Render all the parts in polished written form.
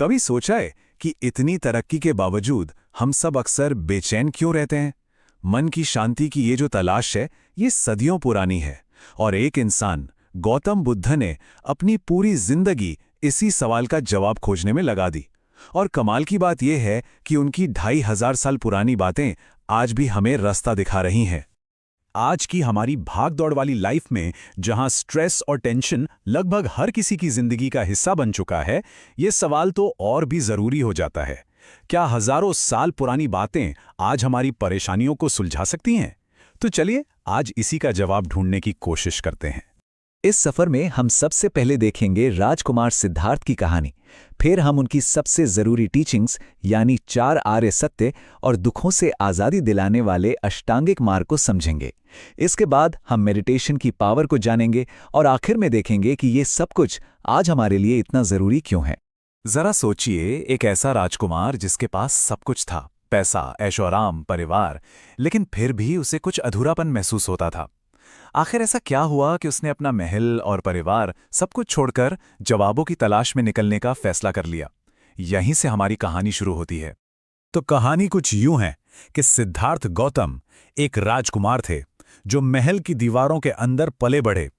कभी सोचा है कि इतनी तरक्की के बावजूद हम सब अक्सर बेचैन क्यों रहते हैं? मन की शांति की ये जो तलाश है, ये सदियों पुरानी है और एक इंसान, गौतम बुद्ध ने अपनी पूरी जिंदगी इसी सवाल का जवाब खोजने में लगा दी। और कमाल की बात यह है कि उनकी 2500 साल पुरानी बातें आज भी हमें रास्ता दिखा रही हैं। आज की हमारी भाग-दौड़ वाली लाइफ में, जहां स्ट्रेस और टेंशन लगभग हर किसी की जिंदगी का हिस्सा बन चुका है, ये सवाल तो और भी जरूरी हो जाता है। क्या हजारों साल पुरानी बातें आज हमारी परेशानियों को सुलझा सकती हैं? तो चलिए आज इसी का जवाब ढूंढने की कोशिश करते हैं। इस सफर में हम सबसे पहले देखेंगे राजकुमार सिद्धार्थ की कहानी। फिर हम उनकी सबसे जरूरी टीचिंग्स यानी 4 आर्य सत्य और दुखों से आज़ादी दिलाने वाले अष्टांगिक मार्ग को समझेंगे। इसके बाद हम मेडिटेशन की पावर को जानेंगे और आखिर में देखेंगे कि ये सब कुछ आज हमारे लिए इतना जरूरी क्यों है। जरा सोचिए, एक ऐसा राजकुमार जिसके पास सब कुछ था, पैसा, ऐशोआराम, परिवार, लेकिन फिर भी उसे कुछ अधूरापन महसूस होता था। आखिर ऐसा क्या हुआ कि उसने अपना महल और परिवार सब कुछ छोड़कर जवाबों की तलाश में निकलने का फैसला कर लिया? यहीं से हमारी कहानी शुरू होती है। तो कहानी कुछ यूं है कि सिद्धार्थ गौतम एक राजकुमार थे जो महल की दीवारों के अंदर पले बढ़े।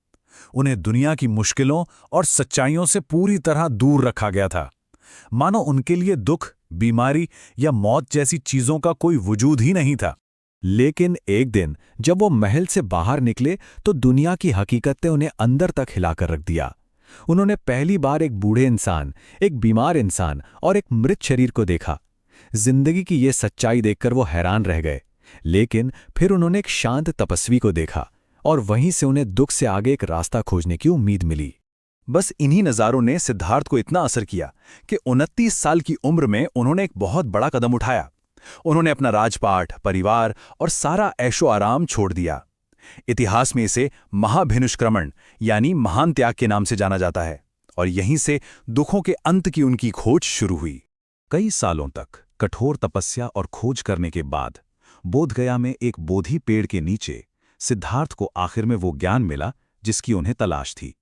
उन्हें दुनिया की मुश्किलों और सच्चाइयों से पूरी तरह दूर रखा गया था। मानो उनके लिए दुख, बीमारी या मौत जैसी चीजों का कोई वजूद ही नहीं था। लेकिन एक दिन जब वो महल से बाहर निकले तो दुनिया की हकीकत ने उन्हें अंदर तक हिलाकर रख दिया। उन्होंने पहली बार एक बूढ़े इंसान, एक बीमार इंसान और एक मृत शरीर को देखा। जिंदगी की ये सच्चाई देखकर वो हैरान रह गए। लेकिन फिर उन्होंने एक शांत तपस्वी को देखा और वहीं से उन्हें दुख से आगे एक रास्ता खोजने की उम्मीद मिली। बस इन्हीं नज़ारों ने सिद्धार्थ को इतना असर किया कि 29 साल की उम्र में उन्होंने एक बहुत बड़ा कदम उठाया। उन्होंने अपना राजपाट, परिवार और सारा ऐशो आराम छोड़ दिया। इतिहास में इसे महाभिनिष्क्रमण यानी महान त्याग के नाम से जाना जाता है और यहीं से दुखों के अंत की उनकी खोज शुरू हुई। कई सालों तक कठोर तपस्या और खोज करने के बाद बोधगया में एक बोधि पेड़ के नीचे सिद्धार्थ को आखिर में वो ज्ञान मिला जिसकी उन्हें तलाश थी।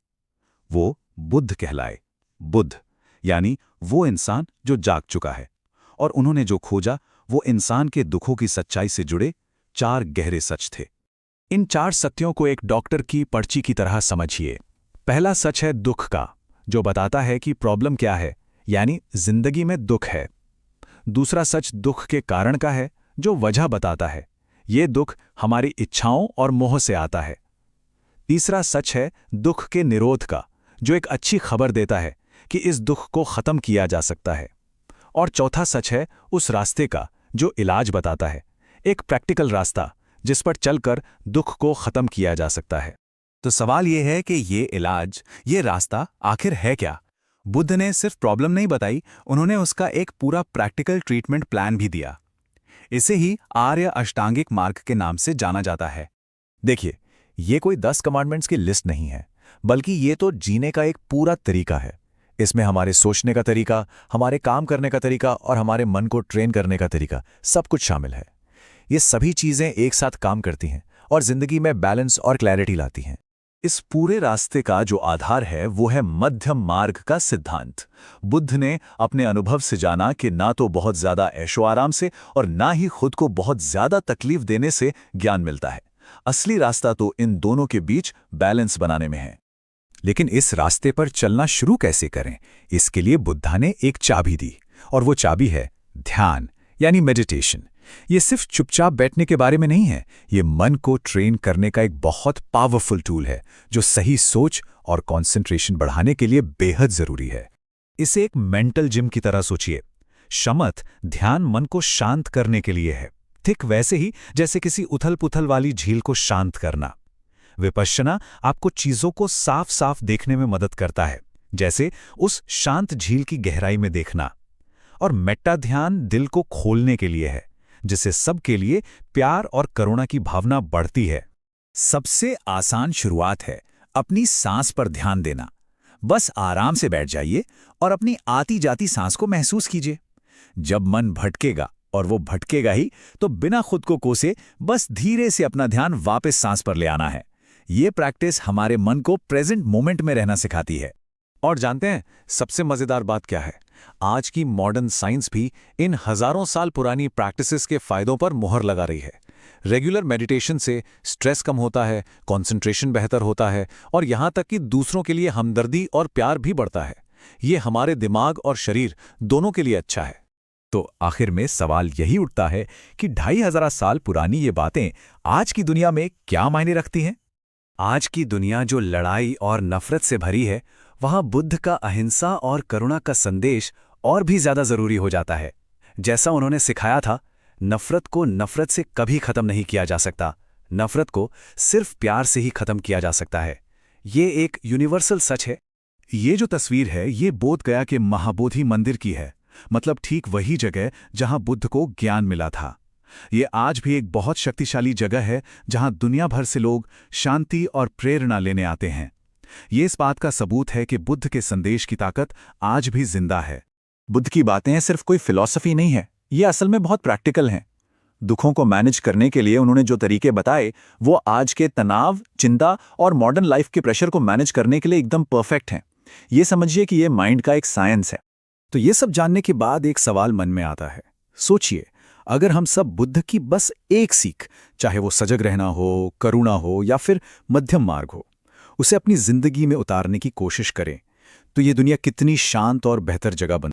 वो बुद्ध कहलाए। बुद्ध यानी वो इंसान जो जाग चुका है, और उन्होंने जो खोजा वो इंसान के दुखों की सच्चाई से जुड़े 4 गहरे सच थे। इन 4 सत्यों को एक डॉक्टर की पर्ची की तरह समझिए। पहला सच है दुख का, जो बताता है कि प्रॉब्लम क्या है, यानी जिंदगी में दुख है। दूसरा सच दुख के कारण का है, जो वजह बताता है, ये दुख हमारी इच्छाओं और मोह से आता है। तीसरा सच है दुख के निरोध का, जो एक अच्छी खबर देता है कि इस दुख को खत्म किया जा सकता है। और चौथा सच है उस रास्ते का जो इलाज बताता है, एक प्रैक्टिकल रास्ता जिस पर चलकर दुख को खत्म किया जा सकता है। तो सवाल यह है कि ये इलाज, ये रास्ता आखिर है क्या? बुद्ध ने सिर्फ प्रॉब्लम नहीं बताई, उन्होंने उसका एक पूरा प्रैक्टिकल ट्रीटमेंट प्लान भी दिया। इसे ही आर्य अष्टांगिक मार्ग के नाम से जाना जाता है। देखिए, ये कोई 10 कमांडमेंट्स की लिस्ट नहीं है, बल्कि ये तो जीने का एक पूरा तरीका है। इसमें हमारे सोचने का तरीका, हमारे काम करने का तरीका और हमारे मन को ट्रेन करने का तरीका सब कुछ शामिल है। ये सभी चीजें एक साथ काम करती हैं और जिंदगी में बैलेंस और क्लैरिटी लाती हैं। इस पूरे रास्ते का जो आधार है वो है मध्यम मार्ग का सिद्धांत। बुद्ध ने अपने अनुभव से जाना कि ना तो बहुत ज्यादा ऐशो आराम से और ना ही खुद को बहुत ज्यादा तकलीफ देने से ज्ञान मिलता है। असली रास्ता तो इन दोनों के बीच बैलेंस बनाने में है। लेकिन इस रास्ते पर चलना शुरू कैसे करें, इसके लिए बुद्धा ने एक चाबी दी, और वो चाबी है ध्यान यानी मेडिटेशन। ये सिर्फ चुपचाप बैठने के बारे में नहीं है, ये मन को ट्रेन करने का एक बहुत पावरफुल टूल है जो सही सोच और कंसंट्रेशन बढ़ाने के लिए बेहद जरूरी है। इसे एक मेंटल जिम की तरह सोचिए। शमथ ध्यान मन को शांत करने के लिए है, ठीक वैसे ही जैसे किसी उथल-पुथल वाली झील को शांत करना। विपश्यना आपको चीजों को साफ साफ देखने में मदद करता है, जैसे उस शांत झील की गहराई में देखना। और मेट्टा ध्यान दिल को खोलने के लिए है, जिससे सबके लिए प्यार और करुणा की भावना बढ़ती है। सबसे आसान शुरुआत है अपनी सांस पर ध्यान देना। बस आराम से बैठ जाइए और अपनी आती जाती सांस को महसूस कीजिए। जब मन भटकेगा, और वो भटकेगा ही, तो बिना खुद को कोसे बस धीरे से अपना ध्यान वापस सांस पर ले आना है। ये प्रैक्टिस हमारे मन को प्रेजेंट मोमेंट में रहना सिखाती है। और जानते हैं सबसे मजेदार बात क्या है? आज की मॉडर्न साइंस भी इन हजारों साल पुरानी प्रैक्टिसेस के फायदों पर मुहर लगा रही है। रेगुलर मेडिटेशन से स्ट्रेस कम होता है, कंसंट्रेशन बेहतर होता है और यहाँ तक कि दूसरों के लिए हमदर्दी और प्यार भी बढ़ता है। ये हमारे दिमाग और शरीर दोनों के लिए अच्छा है। तो आखिर में सवाल यही उठता है कि 2500 साल पुरानी ये बातें आज की दुनिया में क्या मायने रखती हैं? आज की दुनिया जो लड़ाई और नफरत से भरी है, वहाँ बुद्ध का अहिंसा और करुणा का संदेश और भी ज्यादा जरूरी हो जाता है। जैसा उन्होंने सिखाया था, नफरत को नफरत से कभी खत्म नहीं किया जा सकता। नफरत को सिर्फ प्यार से ही खत्म किया जा सकता है। ये एक यूनिवर्सल सच है। ये जो तस्वीर है, ये बोध गया के महाबोधि मंदिर की है, मतलब ठीक वही जगह जहां बुद्ध को ज्ञान मिला था। ये आज भी एक बहुत शक्तिशाली जगह है जहां दुनिया भर से लोग शांति और प्रेरणा लेने आते हैं। ये इस बात का सबूत है कि बुद्ध के संदेश की ताकत आज भी जिंदा है। बुद्ध की बातें सिर्फ कोई फिलॉसफी नहीं है, ये असल में बहुत प्रैक्टिकल हैं। दुखों को मैनेज करने के लिए उन्होंने जो तरीके बताए, वो आज के तनाव, चिंता और मॉडर्न लाइफ के प्रेशर को मैनेज करने के लिए एकदम परफेक्ट हैं। ये समझिए कि ये माइंड का एक साइंस है। तो ये सब जानने के बाद एक सवाल मन में आता है। सोचिए, अगर हम सब बुद्ध की बस एक सीख, चाहे वो सजग रहना हो, करुणा हो या फिर मध्यम मार्ग हो, उसे अपनी जिंदगी में उतारने की कोशिश करें, तो ये दुनिया कितनी शांत और बेहतर जगह बन